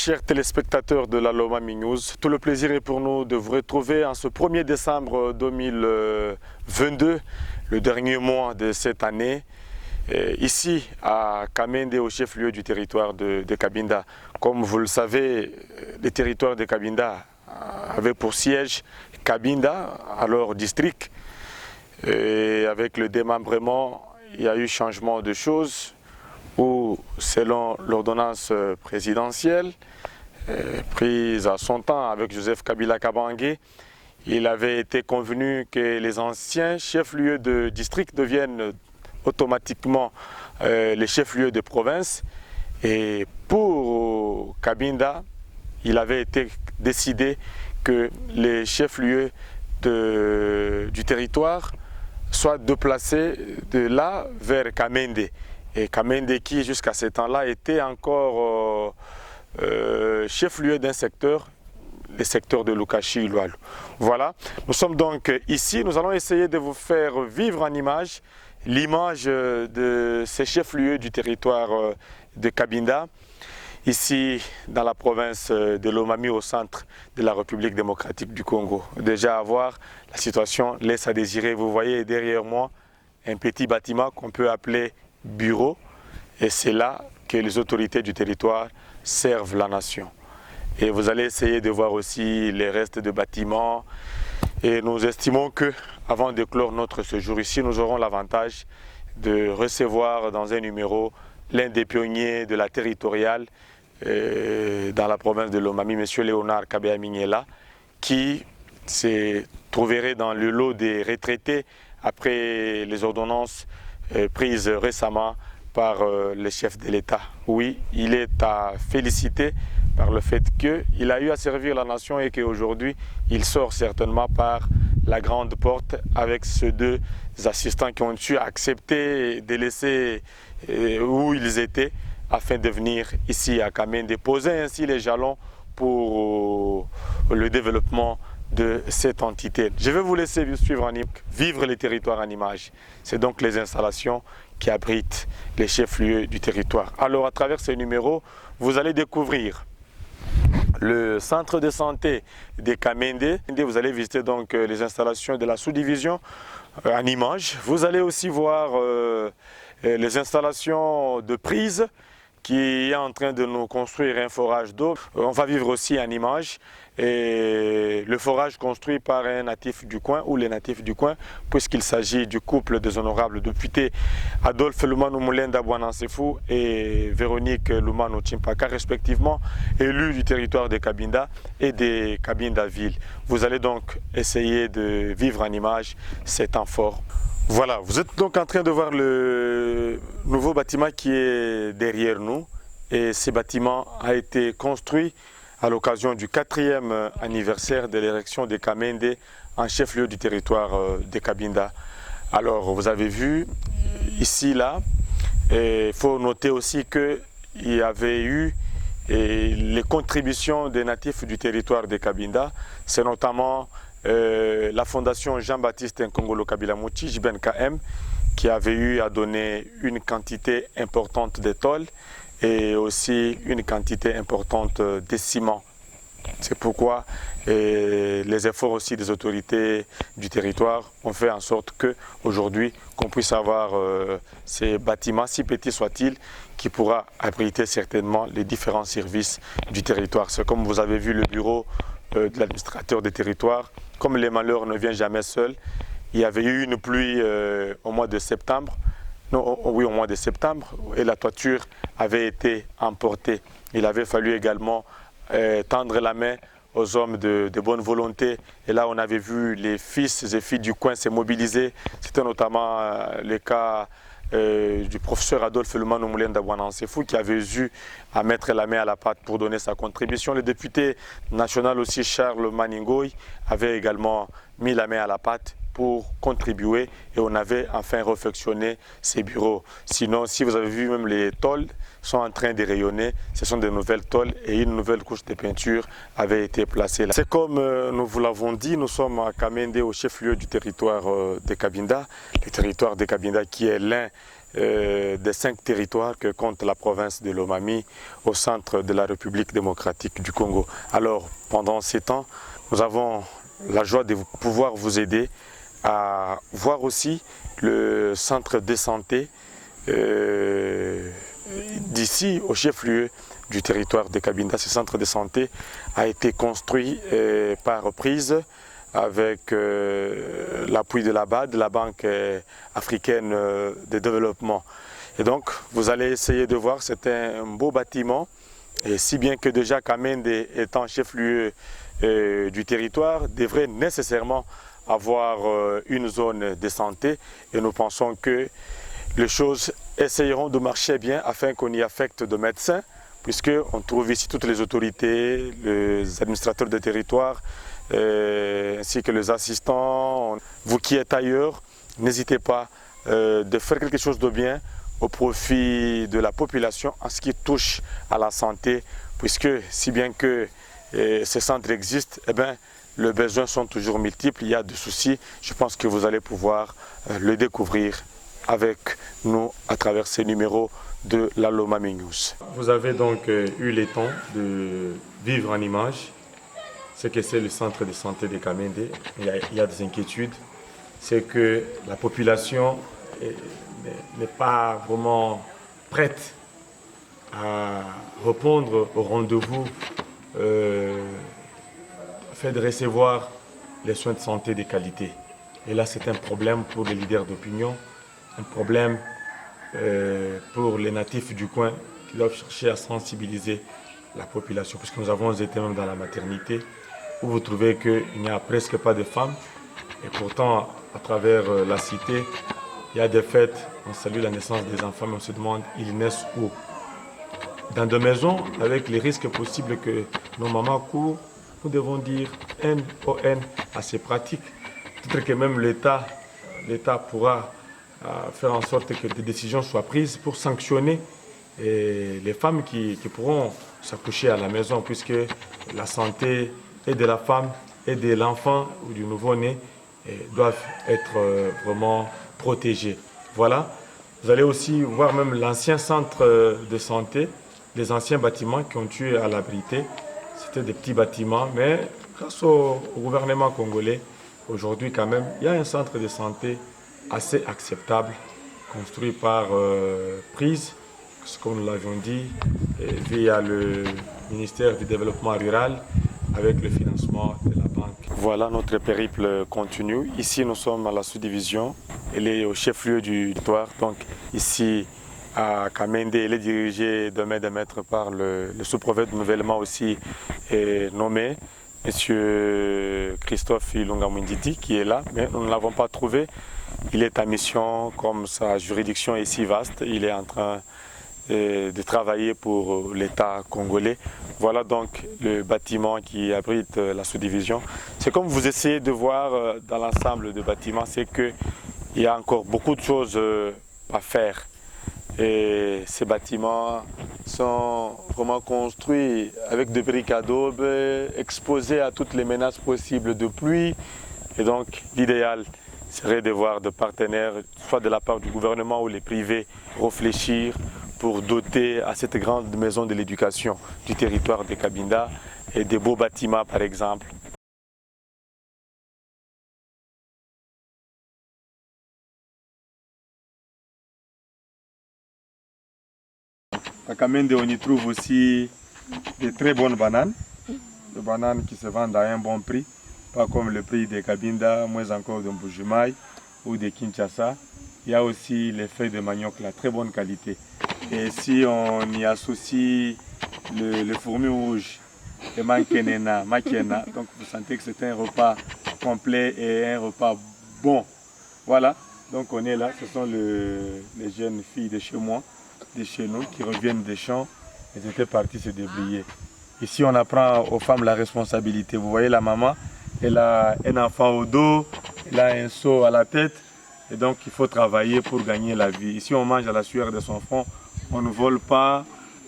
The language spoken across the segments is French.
chers téléspectateurs de la Lomami News, tout le plaisir est pour nous de vous retrouver en ce 1er décembre 2022, le dernier mois de cette année, ici à Kamende, au chef-lieu du territoire de Cabinda. Comme vous le savez, le territoire de Cabinda avait pour siège Cabinda, alors district, et avec le démembrement, il y a eu changement de choses où, selon l'ordonnance présidentielle prise à son temps avec Joseph Kabila Kabange, il avait été convenu que les anciens chefs-lieux de district deviennent automatiquement les chefs-lieux de province. Et pour Cabinda, il avait été décidé que les chefs-lieux du territoire soient déplacés de là vers Kamende. Et Kamende qui, jusqu'à ce temps-là, était encore chef-lieu d'un secteur, le secteur de Lukashi-Iloalou. Voilà, nous sommes donc ici, nous allons essayer de vous faire vivre en image l'image de ces chefs-lieux du territoire de Cabinda, ici dans la province de Lomami, au centre de la République démocratique du Congo. Déjà à voir, la situation laisse à désirer. Vous voyez derrière moi un petit bâtiment qu'on peut appeler bureau, et c'est là que les autorités du territoire servent la nation. Et vous allez essayer de voir aussi les restes de bâtiments. Et nous estimons que, avant de clore notre séjour ici, nous aurons l'avantage de recevoir dans un numéro l'un des pionniers de la territoriale dans la province de Lomami, M. Léonard Kabea Mignela, qui se trouverait dans le lot des retraités après les ordonnances prises récemment par le chef de l'État. Oui, il est à féliciter par le fait qu'il a eu à servir la nation et qu'aujourd'hui, il sort certainement par la grande porte avec ces deux assistants qui ont dû accepter de laisser où ils étaient afin de venir ici à Kamende, poser ainsi les jalons pour le développement de cette entité. Je vais vous laisser suivre vivre les territoires en images. C'est donc les installations qui abritent les chefs-lieux du territoire. Alors à travers ces numéros, vous allez découvrir le centre de santé de Kamende. Vous allez visiter donc les installations de la sous-division en images. Vous allez aussi voir les installations de prise qui est en train de nous construire un forage d'eau. On va vivre aussi en image et le forage construit par un natif du coin ou les natifs du coin, puisqu'il s'agit du couple des honorables députés Adolphe Lumanu Mulenda Bouanansefou et Véronique Lumanu Chimpaka, respectivement élus du territoire de Cabinda et de Cabinda Ville. Vous allez donc essayer de vivre en image cet temps fort. Voilà, vous êtes donc en train de voir le nouveau bâtiment qui est derrière nous. Et ce bâtiment a été construit à l'occasion du 4e anniversaire de l'érection de Kamende en chef-lieu du territoire de Cabinda. Alors, vous avez vu, ici, là, il faut noter aussi qu'il y avait eu les contributions des natifs du territoire de Cabinda. C'est notamment la fondation Jean-Baptiste Nkongolo Kabila Mouti, JBNKM, qui avait eu à donner une quantité importante de tôles et aussi une quantité importante de ciment. C'est pourquoi les efforts aussi des autorités du territoire ont fait en sorte qu'aujourd'hui, qu'on puisse avoir ces bâtiments, si petits soient-ils, qui pourra abriter certainement les différents services du territoire. C'est comme vous avez vu le bureau de l'administrateur des territoires. Comme les malheurs ne viennent jamais seuls, il y avait eu une pluie au mois de septembre, au mois de septembre, et la toiture avait été emportée. Il avait fallu également tendre la main aux hommes de bonne volonté. Et là, on avait vu les fils et filles du coin se mobiliser. C'était notamment le cas du professeur Adolphe Lumanu Mulenda Bouanansefou qui avait eu à mettre la main à la pâte pour donner sa contribution. Le député national aussi, Charles Maningoy, avait également mis la main à la pâte pour contribuer et on avait enfin réfectionné ces bureaux. Sinon, si vous avez vu, même les tôles sont en train de rayonner. Ce sont de nouvelles tôles et une nouvelle couche de peinture avait été placée là. C'est comme nous vous l'avons dit, nous sommes à Kamende, au chef-lieu du territoire de Cabinda. Le territoire de Cabinda qui est l'un des 5 territoires que compte la province de Lomami au centre de la République démocratique du Congo. Alors, pendant ces temps, nous avons la joie de pouvoir vous aider à voir aussi le centre de santé d'ici au chef-lieu du territoire de Cabinda. Ce centre de santé a été construit par reprise avec l'appui de la BAD, la Banque africaine de développement. Et donc, vous allez essayer de voir, c'est un beau bâtiment, et si bien que déjà Kamende, étant chef-lieu du territoire, devrait nécessairement avoir une zone de santé, et nous pensons que les choses essayeront de marcher bien afin qu'on y affecte de médecins, puisqu'on trouve ici toutes les autorités, les administrateurs de territoire, ainsi que les assistants. Vous qui êtes ailleurs, n'hésitez pas de faire quelque chose de bien au profit de la population en ce qui touche à la santé, puisque si bien que ces centres existent, eh bien, les besoins sont toujours multiples, il y a des soucis. Je pense que vous allez pouvoir le découvrir avec nous à travers ces numéros de la Lomami News. Vous avez donc eu le temps de vivre en image ce que c'est le centre de santé de Kamende. Il y a des inquiétudes. C'est que la population n'est pas vraiment prête à répondre au rendez-vous afin de recevoir les soins de santé de qualité. Et là, c'est un problème pour les leaders d'opinion, un problème pour les natifs du coin qui doivent chercher à sensibiliser la population, puisque nous avons été même dans la maternité, où vous trouvez qu'il n'y a presque pas de femmes, et pourtant, à travers la cité, il y a des fêtes, on salue la naissance des enfants, mais on se demande, ils naissent où? Dans des maisons, avec les risques possibles que nos mamans courent, nous devons dire NON à ces pratiques. Peut-être que même l'État pourra faire en sorte que des décisions soient prises pour sanctionner les femmes qui pourront s'accoucher à la maison, puisque la santé et de la femme et de l'enfant ou du nouveau-né doivent être vraiment protégées. Voilà. Vous allez aussi voir même l'ancien centre de santé, les anciens bâtiments qui ont tué à l'abrité. C'était des petits bâtiments, mais grâce au gouvernement congolais, aujourd'hui quand même, il y a un centre de santé assez acceptable, construit par prise, comme nous l'avions dit, via le ministère du Développement rural, avec le financement de la banque. Voilà, notre périple continue. Ici, nous sommes à la sous-division. Elle est au chef-lieu du territoire. Donc, ici, à Kamende, elle est dirigée de main de maître par le sous-préfet nouvellement aussi nommé, M. Christophe Ilunga Mwindidi, qui est là, mais nous ne l'avons pas trouvé. Il est à mission, comme sa juridiction est si vaste, il est en train de travailler pour l'État congolais. Voilà donc le bâtiment qui abrite la sous-division. C'est comme vous essayez de voir dans l'ensemble du bâtiment, c'est qu'il y a encore beaucoup de choses à faire. Et ces bâtiments sont vraiment construits avec des briques adobe, exposés à toutes les menaces possibles de pluie. Et donc l'idéal serait de voir des partenaires, soit de la part du gouvernement ou les privés, réfléchir pour doter à cette grande maison de l'éducation du territoire de Cabinda et des beaux bâtiments par exemple. À Kamende, on y trouve aussi de très bonnes bananes, des bananes qui se vendent à un bon prix, pas comme le prix de Cabinda, moins encore de Mbujimaï ou de Kinshasa. Il y a aussi les feuilles de manioc, la très bonne qualité. Et si on y associe le fourmi rouge, le mankena, donc vous sentez que c'est un repas complet et un repas bon. Voilà, donc on est là, ce sont les jeunes filles de chez moi, de chez nous, qui reviennent des champs. Elles étaient parties se débrouiller. Ici, on apprend aux femmes la responsabilité. Vous voyez la maman, elle a un enfant au dos, elle a un seau à la tête. Et donc, il faut travailler pour gagner la vie. Ici, on mange à la sueur de son front. On ne vole pas,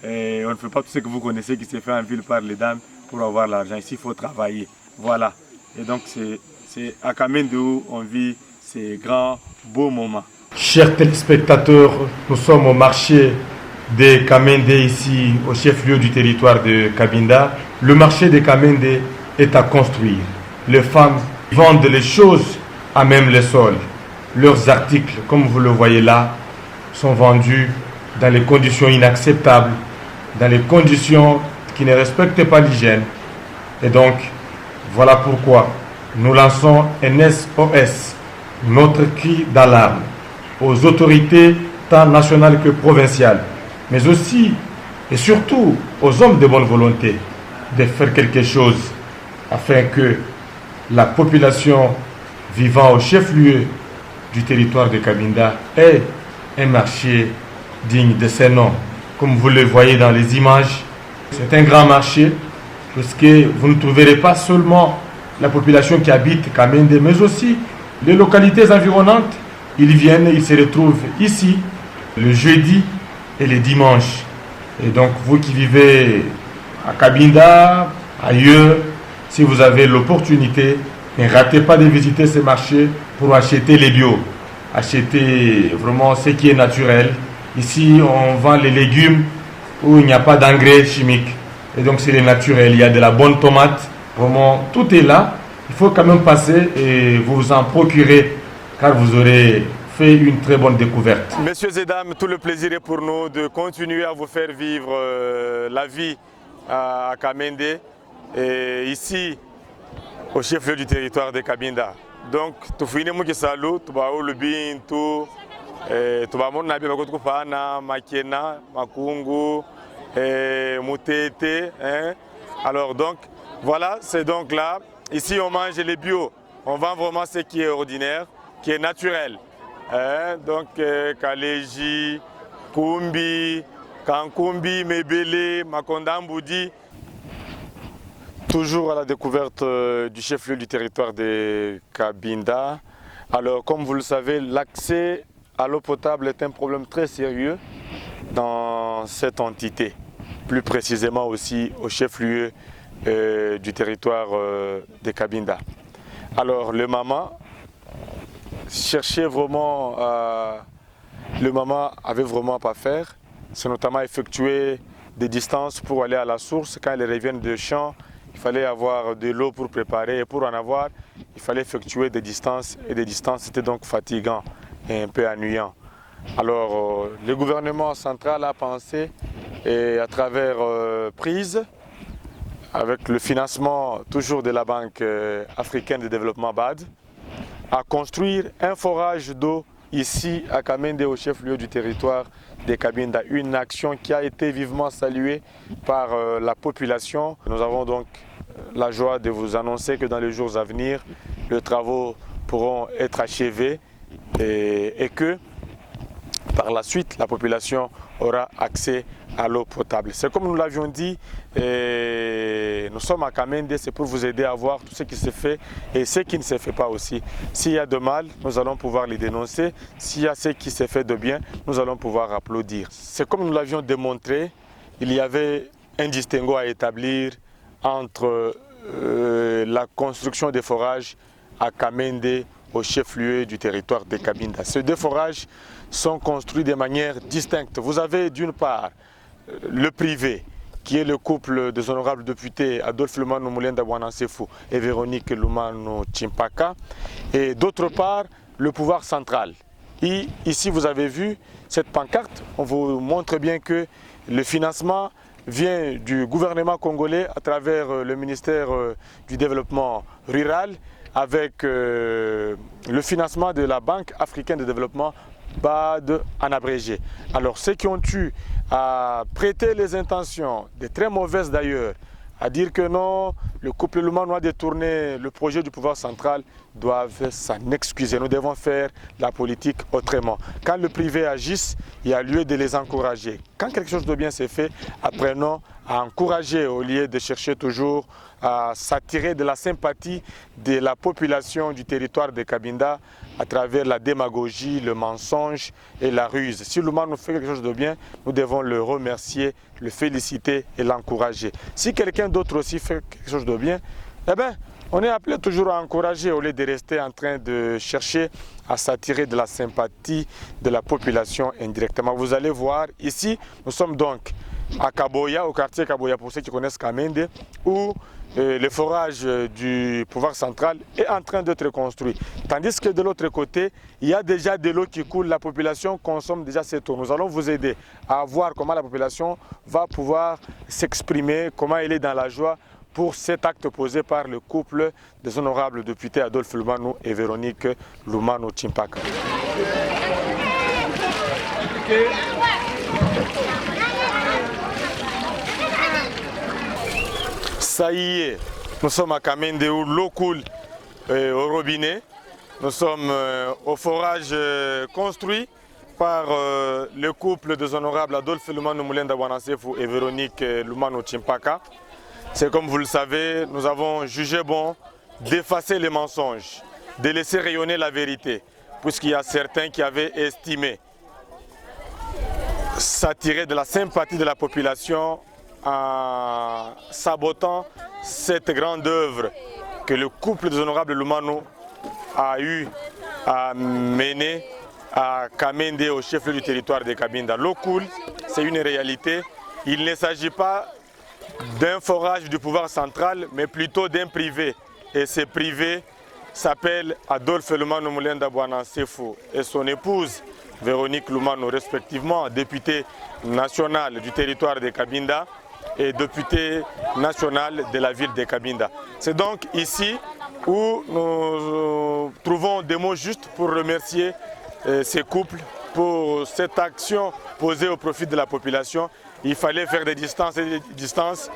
et on ne fait pas tout ce que vous connaissez qui se fait en ville par les dames pour avoir l'argent. Ici, il faut travailler. Voilà. Et donc, c'est à Kamende où on vit ces grands, beaux moments. Chers téléspectateurs, nous sommes au marché de Kamende ici au chef-lieu du territoire de Cabinda. Le marché de Kamende est à construire. Les femmes vendent les choses à même le sol. Leurs articles, comme vous le voyez là, sont vendus dans les conditions inacceptables, dans les conditions qui ne respectent pas l'hygiène. Et donc, voilà pourquoi nous lançons un SOS, notre cri d'alarme, aux autorités tant nationales que provinciales, mais aussi et surtout aux hommes de bonne volonté de faire quelque chose afin que la population vivant au chef-lieu du territoire de Cabinda ait un marché digne de ce nom. Comme vous le voyez dans les images, c'est un grand marché parce que vous ne trouverez pas seulement la population qui habite Kamende, mais aussi les localités environnantes. Ils viennent, ils se retrouvent ici le jeudi et le dimanche. Et donc vous qui vivez à Cabinda, ailleurs, si vous avez l'opportunité, ne ratez pas de visiter ce marché pour acheter les bio. Achetez vraiment ce qui est naturel. Ici, on vend les légumes où il n'y a pas d'engrais chimiques. Et donc c'est le naturel. Il y a de la bonne tomate. Vraiment, tout est là. Il faut quand même passer et vous en procurer car vous aurez fait une très bonne découverte. Messieurs et dames, tout le plaisir est pour nous de continuer à vous faire vivre la vie à Kamende et ici au chef-lieu du territoire de Cabinda. Donc, tu finis mon salut, tu vas au lubin, tu vas mon nabi bakot kupana, makena, makungu, mutete. Alors donc, voilà, c'est donc là. Ici, on mange les bio. On vend vraiment ce qui est ordinaire, qui est naturel. Donc, Kaleji, Kumbi, Kankumbi, Mebele, Makondamboudi. Toujours à la découverte du chef-lieu du territoire de Cabinda. Alors, comme vous le savez, l'accès à l'eau potable est un problème très sérieux dans cette entité. Plus précisément aussi au chef-lieu du territoire de Cabinda. Alors, le Mama cherchait vraiment, le Mama avait vraiment pas faire, c'est notamment effectuer des distances pour aller à la source. Quand ils reviennent de champ, il fallait avoir de l'eau pour préparer et pour en avoir, il fallait effectuer des distances et des distances, c'était donc fatigant et un peu ennuyant. Alors, le gouvernement central a pensé et à travers prise, avec le financement toujours de la Banque africaine de développement BAD, à construire un forage d'eau ici à Kamende, au chef-lieu du territoire de Cabinda. Une action qui a été vivement saluée par la population. Nous avons donc la joie de vous annoncer que dans les jours à venir, les travaux pourront être achevés et que par la suite, la population aura accès à l'eau potable. C'est comme nous l'avions dit, nous sommes à Kamende, c'est pour vous aider à voir tout ce qui se fait et ce qui ne se fait pas aussi. S'il y a de mal, nous allons pouvoir les dénoncer. S'il y a ce qui se fait de bien, nous allons pouvoir applaudir. C'est comme nous l'avions démontré, il y avait un distinguo à établir entre la construction des forages à Kamende, au chef-lieu du territoire de Cabinda. Ces deux forages sont construits de manière distincte. Vous avez d'une part le privé, qui est le couple des honorables députés Adolphe Lumano Moulenda Bouanansefou et Véronique Lumano Chimpaka, et d'autre part le pouvoir central. Et ici vous avez vu cette pancarte, on vous montre bien que le financement vient du gouvernement congolais à travers le ministère du développement rural avec le financement de la Banque africaine de développement BAD en abrégé. Alors ceux qui ont eu à prêter les intentions, des très mauvaises d'ailleurs, à dire que non, le couple Lumano a détourné le projet du pouvoir central, doivent s'en excuser. Nous devons faire la politique autrement. Quand le privé agisse, il y a lieu de les encourager. Quand quelque chose de bien s'est fait, apprenons à encourager au lieu de chercher toujours à s'attirer de la sympathie de la population du territoire de Cabinda à travers la démagogie, le mensonge et la ruse. Si Lumano fait quelque chose de bien, nous devons le remercier, le féliciter et l'encourager. Si quelqu'un d'autre aussi fait quelque chose de bien, eh bien, On est appelé toujours à encourager au lieu de rester en train de chercher à s'attirer de la sympathie de la population indirectement. Vous allez voir, ici, nous sommes donc à Kaboya, au quartier Kaboya, pour ceux qui connaissent Kamende, où le forage du pouvoir central est en train d'être construit. Tandis que de l'autre côté, il y a déjà de l'eau qui coule, la population consomme déjà cette eau. Nous allons vous aider à voir comment la population va pouvoir s'exprimer, comment elle est dans la joie pour cet acte posé par le couple des honorables députés Adolphe Lumano et Véronique Lumano Chimpaka. Ça y est, nous sommes à Kamende où l'eau coule au robinet. Nous sommes au forage construit par le couple des honorables Adolphe Lumano Mulenda Wanasefu et Véronique Lumano Chimpaka. C'est comme vous le savez, nous avons jugé bon d'effacer les mensonges, de laisser rayonner la vérité, puisqu'il y a certains qui avaient estimé s'attirer de la sympathie de la population en sabotant cette grande œuvre que le couple des honorables Lumano a eu à mener à Kamende, au chef-lieu du territoire de Cabinda. L'eau coule, c'est une réalité. Il ne s'agit pas d'un forage du pouvoir central, mais plutôt d'un privé. Et ce privé s'appelle Adolphe Lumano Mulenda Bwanasefu et son épouse Véronique Lumano, respectivement députée nationale du territoire de Cabinda et députée nationale de la ville de Cabinda. C'est donc ici où nous trouvons des mots justes pour remercier ces couples pour cette action posée au profit de la population. Il fallait faire des distances et des distances.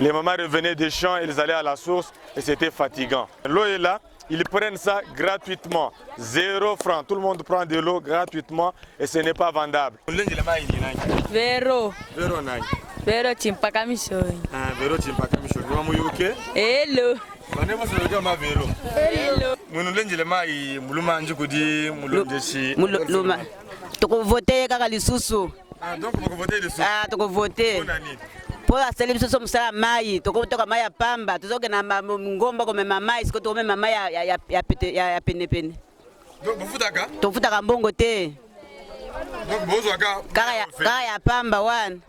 Les mamans revenaient des champs, ils allaient à la source et c'était fatigant. L'eau est là, ils prennent ça gratuitement, 0 francs. Tout le monde prend de l'eau gratuitement et ce n'est pas vendable. Vero. Vero Chimpaka Mishoni. Vero Chimpaka Mishoni. Hello. Hello. Luma. Toko voter kaka lisusu. Donc vous votez dessus. Toko voter. Pour la célébration de la maï, toko toka maï pamba, toka na ngomba comme maï, siko toko maï ya pene. Donc vous futaka? To futaka mbongo te. Donc bozo aka. Kaya ya pamba wan.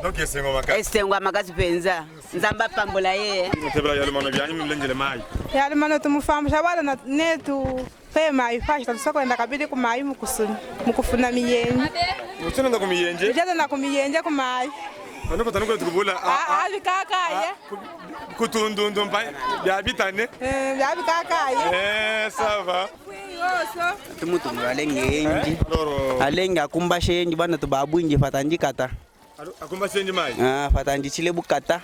Donc esengo makasi. Esengo makasi penza. Nzamba pambola ye. Tebra yalo mano byani mlenjele maï. Yalo mano tumufamu shabala na netu. Pema ifashi tatusoko enda kabidi kumayi mukufuna miyenje. Utsenda ku miyenje? Ujada na ku miyenje kumayi. Ano patano ko tukubula ali kakaye. Kutundundu mpa ya bitane. Ya bikakaye. Ça va. Tumutu alenge alenge akumba shenji bana to babu nje fatanji kata. Akumba shenji mai? Fatanji chile bukata.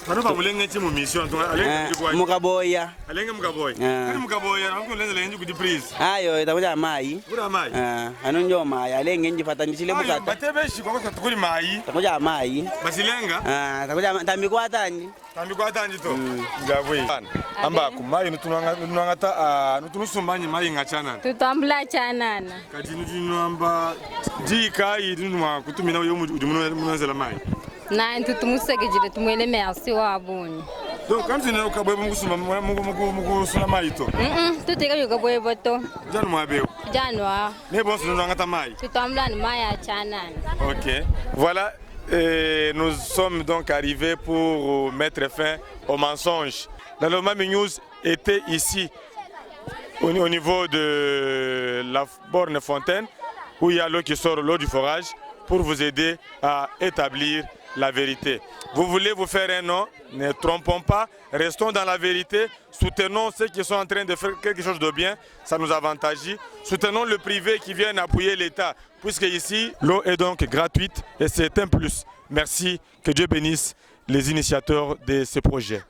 Pano pa mulenge chi mu mission to alenge kwa. Mukaboya. Alenge mukaboya. Kani mukaboya na lenze lenje ku prise. Ayo itakuja mai. Kura mai. Anonjo mai alenge nje fatanji chile bukata. Batebe shi kwa tukuri mai. Takuja mai. Basilenga? Takuja tambi kwa tanji. Tambi kwa tanji to. Ngabwe. Amba kumai nutunangata nutunusumbanyi mai ngachana. Tutambula chanana. Kati nutunamba dika idunwa kutumina yo munazela mai. Na tutumusegejile tumwele merci wabonye. Donc quand tu n'as pas besoin de sula mai to. Tuteka yoga boyebo to. Janu mabeo. Janwa. Ne bon sulu ngata mai. Tutambula ni mai ya chanana. OK. Voilà, nous sommes donc arrivés pour mettre fin au mensonge. La Loma News était ici au niveau de la borne fontaine où il y a l'eau qui sort, l'eau du forage, pour vous aider à établir la vérité. Vous voulez vous faire un nom? Ne trompons pas, restons dans la vérité, soutenons ceux qui sont en train de faire quelque chose de bien, ça nous avantage. Soutenons le privé qui vient appuyer l'État, puisque ici, l'eau est donc gratuite et c'est un plus. Merci, que Dieu bénisse les initiateurs de ce projet.